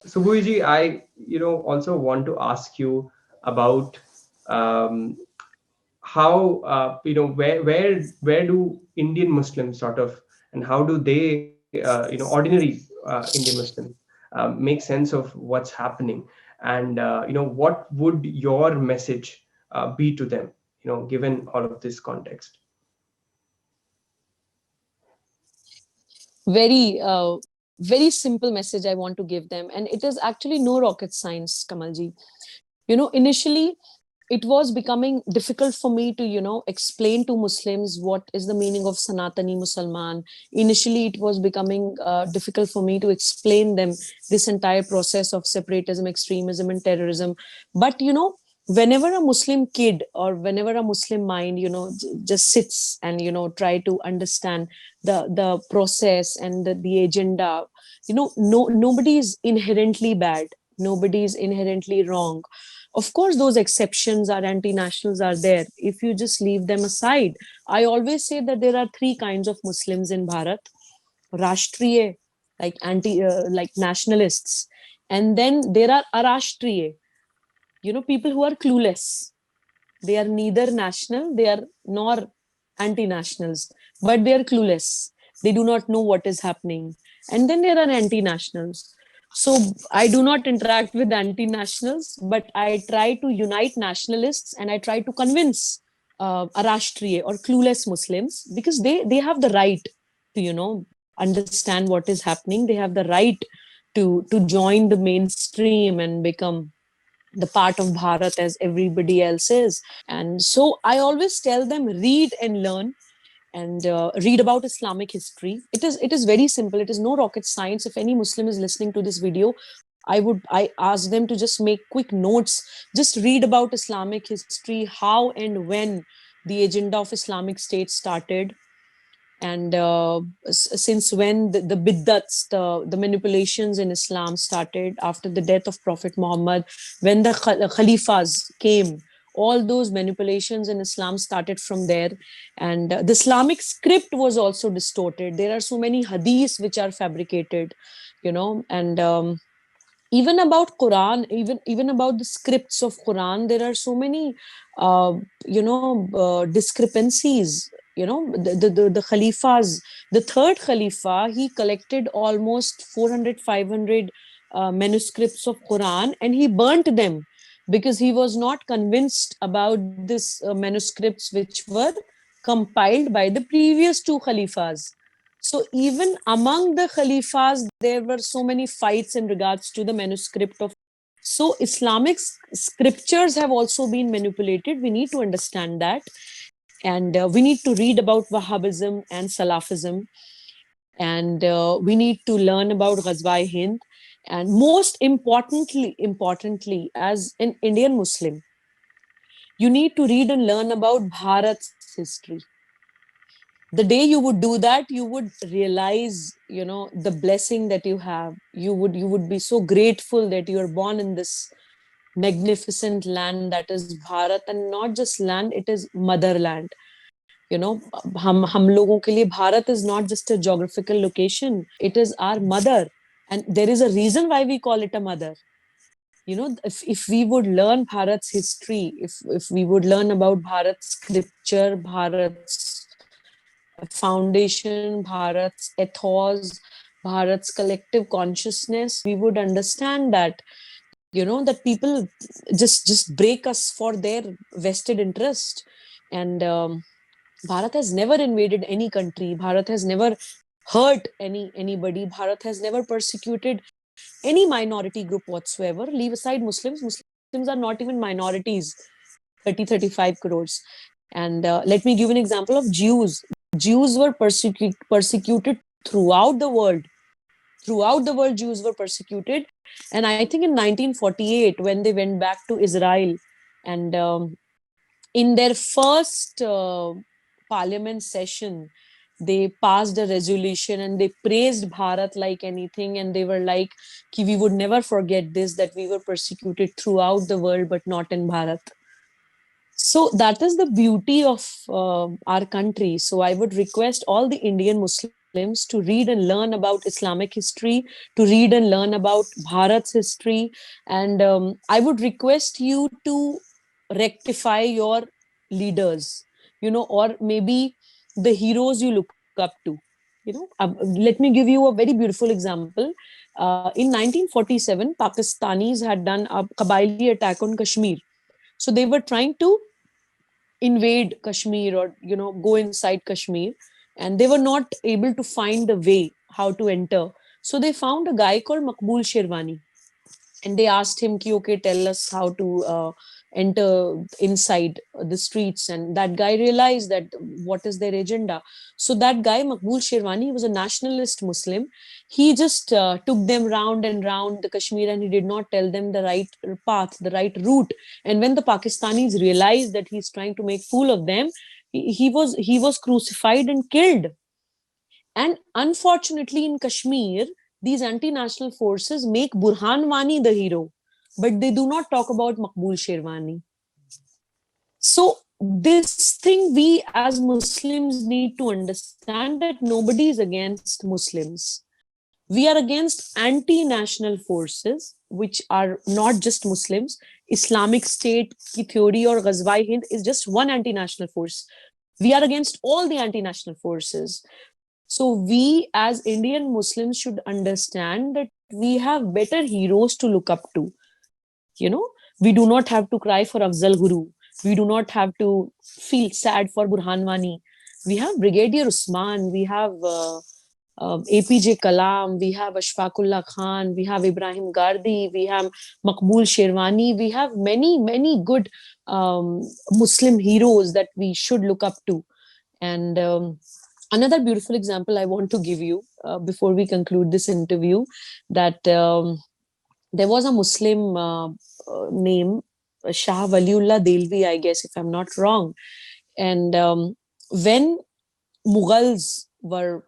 Subhuji, I also want to ask you about um, how where do Indian Muslims sort of, and how do they ordinary Indian Muslims make sense of what's happening, and what would your message be to them, given all of this context? Very very simple message I want to give them, and it is actually no rocket science, Kamalji. Initially it was becoming difficult for me to explain to Muslims what is the meaning of Sanatani Musalman. Initially it was becoming difficult for me to explain them this entire process of separatism, extremism and terrorism. But whenever a Muslim kid or whenever a Muslim mind just sits and try to understand the process and the agenda, no, nobody is inherently bad, nobody is inherently wrong. Of course those exceptions are anti-nationals are there. If you just leave them aside, I always say that there are three kinds of Muslims in Bharat: rashtriye, like like nationalists, and then there are arashtriye, people who are clueless. They are neither national, they are nor anti-nationals, but they are clueless. They do not know what is happening. And then there are anti-nationals. So I do not interact with anti-nationals, but I try to unite nationalists, and I try to convince arashtriye or clueless Muslims, because they have the right to understand what is happening. They have the right to join the mainstream and become the part of Bharat as everybody else is. And so I always tell them, read and learn, and read about Islamic history. It is very simple. It is no rocket science. If any Muslim is listening to this video, I ask them to just make quick notes. Just read about Islamic history, how and when the agenda of Islamic State started, and since when the biddats, the manipulations in Islam started after the death of Prophet Muhammad, when the Khalifas came. All those manipulations in Islam started from there. And the Islamic script was also distorted. There are so many hadiths which are fabricated, and even about Quran, even about the scripts of Quran, there are so many discrepancies. The Khalifas, the third Khalifa, he collected almost 400, 500 manuscripts of Quran, and he burnt them because he was not convinced about this manuscripts which were compiled by the previous two Khalifas. So even among the Khalifas, there were so many fights in regards to the manuscript of. So Islamic scriptures have also been manipulated. We need to understand that. And we need to read about Wahhabism and Salafism. And we need to learn about Ghazwa-e-Hind. And most importantly, as an Indian Muslim, you need to read and learn about Bharat's history. The day you would do that, you would realize the blessing that you have. You would be so grateful that you are born in this magnificent land that is Bharat, and not just land, it is motherland. you know हम लोगों के लिए Bharat is not just a geographical location, it is our mother. And there is a reason why we call it a mother. If we would learn Bharat's history, if we would learn about Bharat's scripture, Bharat's foundation, Bharat's ethos, Bharat's collective consciousness, we would understand that that people just break us for their vested interest. And Bharat has never invaded any country. Bharat has never hurt anybody. Bharat has never persecuted any minority group whatsoever. Leave aside Muslims. Muslims are not even minorities, 35 crores. And let me give an example of Jews. Jews were persecuted throughout the world. Throughout the world, Jews were persecuted. And I think in 1948, when they went back to Israel, and in their first parliament session, they passed a resolution and they praised Bharat like anything. And they were like, we would never forget this, that we were persecuted throughout the world, but not in Bharat. So that is the beauty of our country. So I would request all the Indian Muslims Muslims to read and learn about Islamic history, to read and learn about Bharat's history. And I would request you to rectify your leaders, or maybe the heroes you look up to. Let me give you a very beautiful example. In 1947, Pakistanis had done a Kabaili attack on Kashmir. So they were trying to invade Kashmir, or go inside Kashmir, and they were not able to find the way how to enter. So they found a guy called Maqbool Sherwani, and they asked him ki, okay, tell us how to enter inside the streets. And that guy realized that what is their agenda. So that guy Maqbool Sherwani was a nationalist Muslim. He just took them round and round the Kashmir, and he did not tell them the right path, the right route. And when the Pakistanis realized that he's trying to make fool of them, he was crucified and killed. And unfortunately, in Kashmir, these anti-national forces make Burhan Wani the hero, but they do not talk about Maqbool Sherwani. So this thing we as Muslims need to understand, that nobody is against Muslims. We are against anti-national forces, which are not just Muslims. Islamic State ki theory or Ghazwa Hind is just one anti-national force. We are against all the anti-national forces. So we as Indian Muslims should understand that we have better heroes to look up to. We do not have to cry for Afzal Guru. We do not have to feel sad for Burhan Wani. We have Brigadier Usman. We have APJ Kalam. We have Ashfaqullah Khan. We have Ibrahim Gardi. We have Maqbool Sherwani. We have many, many good Muslim heroes that we should look up to. And another beautiful example I want to give you before we conclude this interview, that there was a Muslim name, Shah Waliullah Delvi, I guess, if I'm not wrong. And when Mughals were,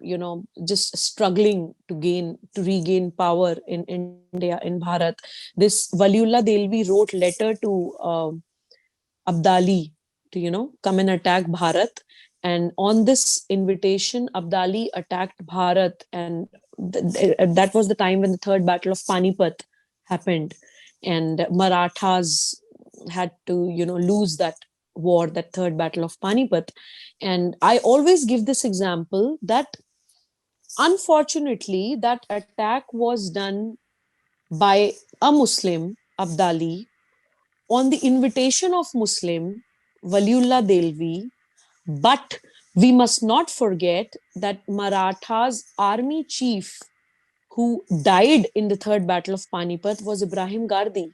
just struggling to regain power in India, in Bharat, this Waliullah Delvi wrote letter to Abdali to, come and attack Bharat. And on this invitation, Abdali attacked Bharat, and that was the time when the Third Battle of Panipat happened, and Marathas had to, lose that war, that Third Battle of Panipat. And I always give this example that unfortunately that attack was done by a Muslim, Abdali, on the invitation of Muslim Waliullah Delvi. But we must not forget that Marathas army chief who died in the Third Battle of Panipat was Ibrahim Gardi.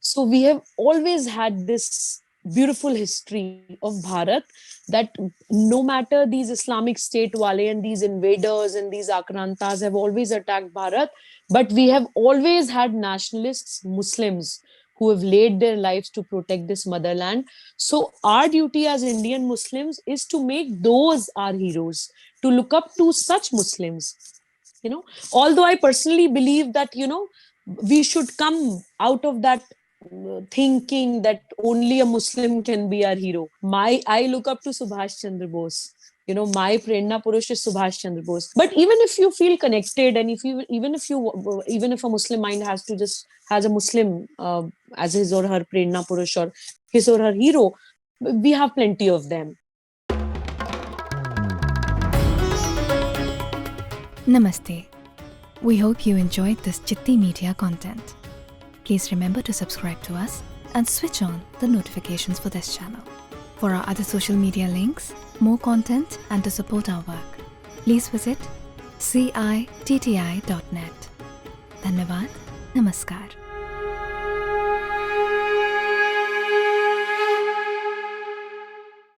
So we have always had this beautiful history of Bharat, that no matter these Islamic State wale and these invaders and these Akrantas have always attacked Bharat, but we have always had nationalists, Muslims, who have laid their lives to protect this motherland. So our duty as Indian Muslims is to make those our heroes, to look up to such Muslims. Although I personally believe that, we should come out of that thinking that only a Muslim can be our hero. I look up to Subhash Chandra Bose. My Prerna Purush is Subhash Chandra Bose. But even if you feel connected, and even if a Muslim mind has a Muslim as his or her Prerna Purush or his or her hero, we have plenty of them. Namaste. We hope you enjoyed this Chitti Media content. Please remember to subscribe to us and switch on the notifications for this channel. For our other social media links, more content, and to support our work, please visit citti.net. Dhanyavad. Namaskar.